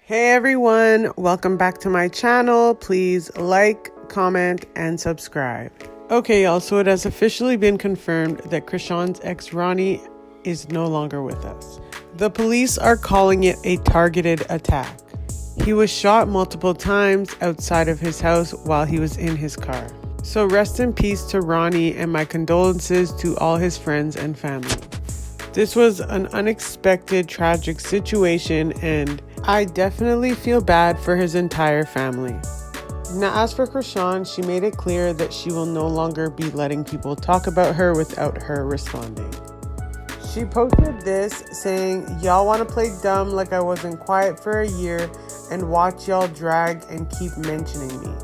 Hey everyone, welcome back to my channel. Please like, comment, and subscribe. Okay, y'all, so it has officially been confirmed that Chrisean's ex Ronny is no longer with us. The police are calling it a targeted attack. He was shot multiple times outside of his house while he was in his car. So rest in peace to Ronny, and my condolences to all his friends and family. This was an unexpected, tragic situation, and I definitely feel bad for his entire family. Now, as for Chrisean, she made it clear that she will no longer be letting people talk about her without her responding. She posted this saying, "Y'all want to play dumb like I wasn't quiet for a year and watch y'all drag and keep mentioning me.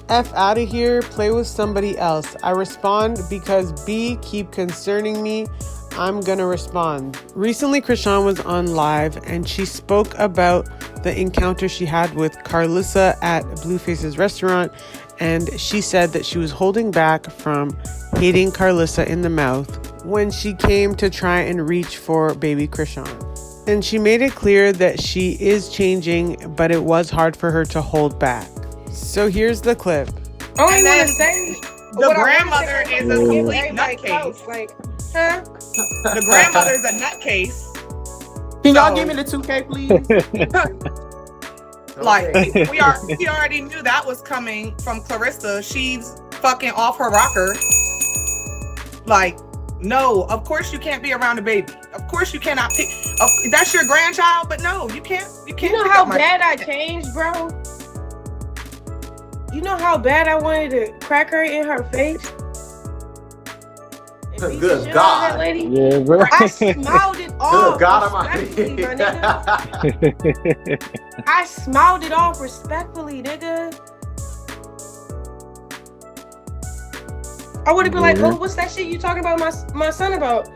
F out of here, play with somebody else. I respond because B keep concerning me. I'm gonna respond." Recently, Chrisean was on live and she spoke about the encounter she had with Karlissa at Blueface's restaurant, and she said that she was holding back from hitting Karlissa in the mouth when she came to try and reach for baby Chrisean. And she made it clear that she is changing, but it was hard for her to hold back. So here's the clip. Oh, and then the grandmother is a complete nutcase. Like, huh? The grandmother's a nutcase. Can y'all give me the 2K, please? Like, we already knew that was coming from Karlissa. She's fucking off her rocker. Like, no, of course you can't be around a baby. Of course you cannot pick. That's your grandchild, but no, you can't. You know how bad I changed, bro? You know how bad I wanted to crack her in her face? Good God. That lady? Yeah, bro. I smiled it off. Good God Almighty. I smiled it off respectfully, nigga. I would have been like, "Oh, what's that shit you talking about my son about?"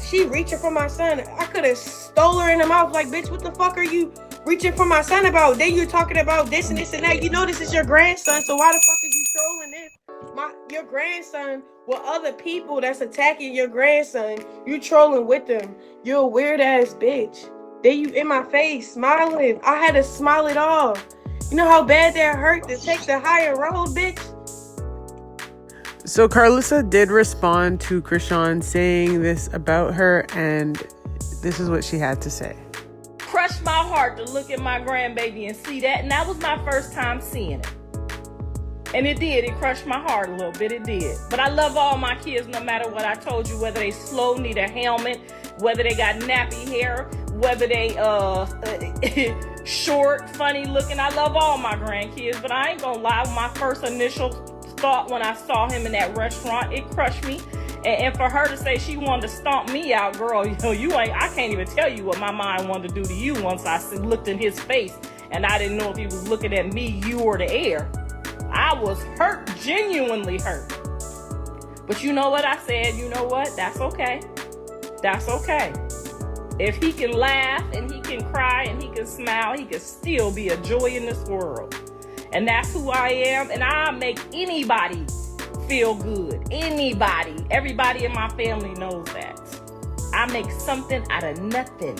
She reaching for my son. I could have stole her in the mouth like, "Bitch, what the fuck are you reaching for my son about? Then you're talking about this and this and that. You know this is your grandson, so why the fuck is you trolling this? Your grandson with other people that's attacking your grandson. You trolling with them. You're a weird ass bitch. Then you in my face smiling. I had to smile it off. You know how bad that hurt to take the higher road, bitch?" So Karlissa did respond to Chrisean saying this about her, and this is what she had to say. Crushed my heart to look at my grandbaby and see that, and that was my first time seeing it. And it did. It crushed my heart a little bit. It did. But I love all my kids no matter what. I told you, whether they slow, need a helmet, whether they got nappy hair, whether they short, funny looking. I love all my grandkids. But I ain't gonna lie. My first initial thought when I saw him in that restaurant, it crushed me. And for her to say she wanted to stomp me out, girl, I can't even tell you what my mind wanted to do to you once I looked in his face and I didn't know if he was looking at me, you, or the air. I was hurt, genuinely hurt. But you know what I said? You know what? That's okay. That's okay. If he can laugh and he can cry and he can smile, he can still be a joy in this world. And that's who I am. And I make anybody feel good. Anybody. Everybody in my family knows that. I make something out of nothing.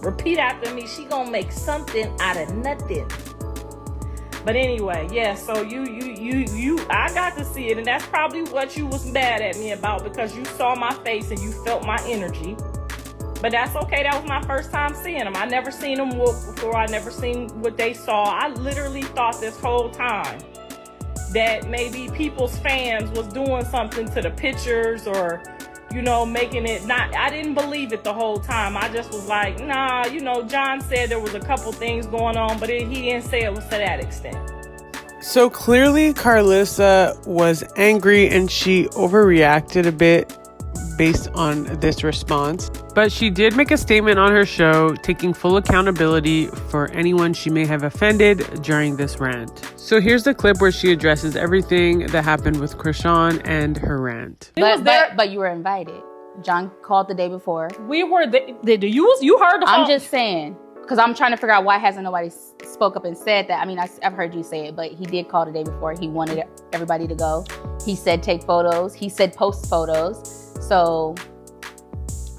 Repeat after me. She gonna make something out of nothing. But anyway, yeah, so I got to see it, and that's probably what you was mad at me about, because you saw my face and you felt my energy. But that's okay. That was my first time seeing them. I never seen them whoop before. I never seen what they saw. I literally thought this whole time that maybe people's fans was doing something to the pictures, or, making it not. I didn't believe it the whole time. I just was like, nah, John said there was a couple things going on, but he didn't say it was to that extent. So clearly Karlissa was angry and she overreacted a bit based on this response. But she did make a statement on her show taking full accountability for anyone she may have offended during this rant. So here's the clip where she addresses everything that happened with Chrisean and her rant. But you were invited. John called the day before. We were you heard the I'm just saying, because I'm trying to figure out why hasn't nobody spoke up and said that. I mean, I've heard you say it, but he did call the day before. He wanted everybody to go. He said take photos. He said post photos. So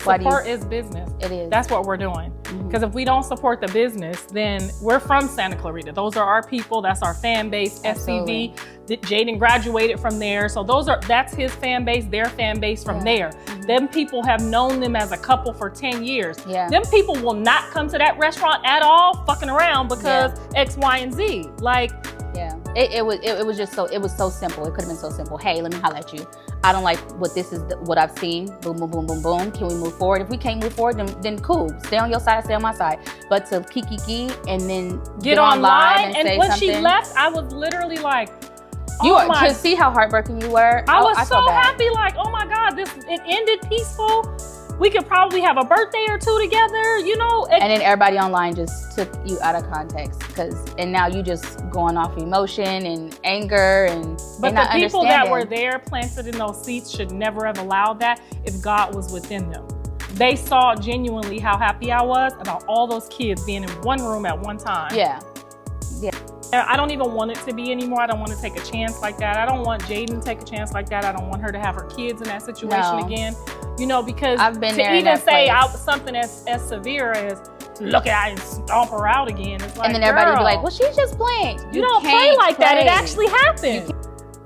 support is business. It is. That's what we're doing. Because if we don't support the business, then we're from Santa Clarita. Those are our people. That's our fan base. Absolutely. SCV. Jaden graduated from there. So that's his fan base, their fan base from there. Them people have known them as a couple for 10 years. Yeah. Them people will not come to that restaurant at all fucking around because X, Y, and Z. Like, yeah, it was just so, it was so simple. It could have been so simple. Hey, let me holler at you. I don't like what I've seen. Boom, boom, boom, boom, boom. Can we move forward? If we can't move forward, then cool. Stay on your side, stay on my side. But to kiki and then get on live and say when something. she left, I was literally like, to see how heartbroken you were. I was so happy, like, oh my God, it ended peaceful. We could probably have a birthday or two together, you know. And then everybody online just took you out of context and now you just going off emotion and anger But the people that were there planted in those seats should never have allowed that if God was within them. They saw genuinely how happy I was about all those kids being in one room at one time. Yeah. I don't even want it to be anymore. I don't want to take a chance like that. I don't want Jaden to take a chance like that. I don't want her to have her kids in that situation again. You know, because I've been to there even say place. Something as severe as look at and stomp her out again. It's like, and then everybody be like, well, she's just playing. You don't play like that. It actually happened.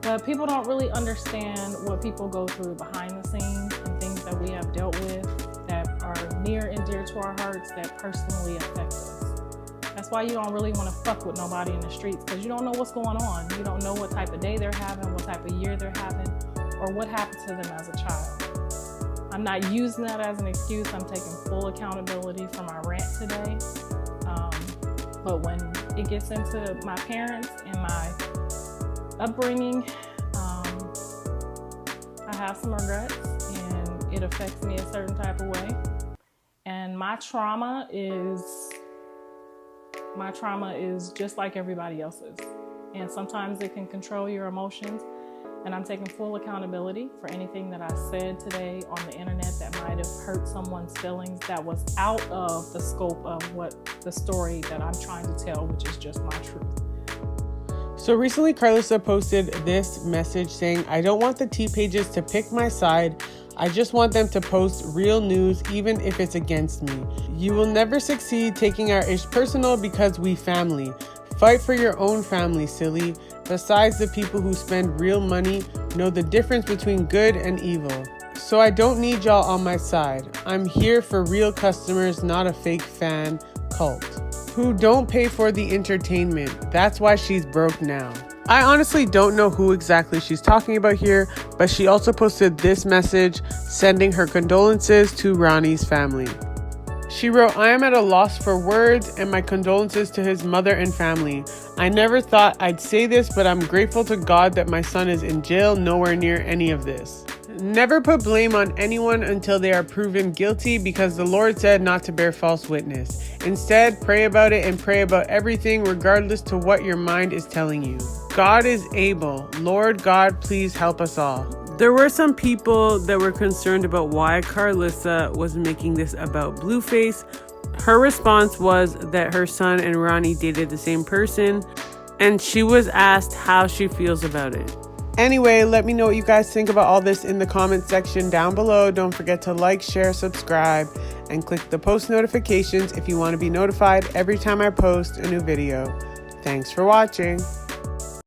But people don't really understand what people go through behind the scenes and things that we have dealt with that are near and dear to our hearts that personally affect us. That's why you don't really want to fuck with nobody in the streets, because you don't know what's going on. You don't know what type of day they're having, what type of year they're having, or what happened to them as a child. I'm not using that as an excuse. I'm taking full accountability for my rant today. But when it gets into my parents and my upbringing, I have some regrets and it affects me a certain type of way. And my trauma is just like everybody else's. And sometimes it can control your emotions. And I'm taking full accountability for anything that I said today on the internet that might have hurt someone's feelings that was out of the scope of what the story that I'm trying to tell, which is just my truth. So recently, Karlissa posted this message saying, I don't want the T pages to pick my side. I just want them to post real news, even if it's against me. You will never succeed taking our ish personal because we family. Fight for your own family, silly. Besides, the people who spend real money know the difference between good and evil. So I don't need y'all on my side. I'm here for real customers, not a fake fan cult who don't pay for the entertainment. That's why she's broke now. I honestly don't know who exactly she's talking about here, but she also posted this message sending her condolences to Ronny's family. She wrote, I am at a loss for words and my condolences to his mother and family. I never thought I'd say this, but I'm grateful to God that my son is in jail, nowhere near any of this. Never put blame on anyone until they are proven guilty, because the Lord said not to bear false witness. Instead, pray about it and pray about everything regardless to what your mind is telling you. God is able. Lord God, please help us all. There were some people that were concerned about why Karlissa was making this about Blueface. Her response was that her son and Ronny dated the same person, and she was asked how she feels about it. Anyway, let me know what you guys think about all this in the comment section down below. Don't forget to like, share, subscribe, and click the post notifications if you want to be notified every time I post a new video. Thanks for watching.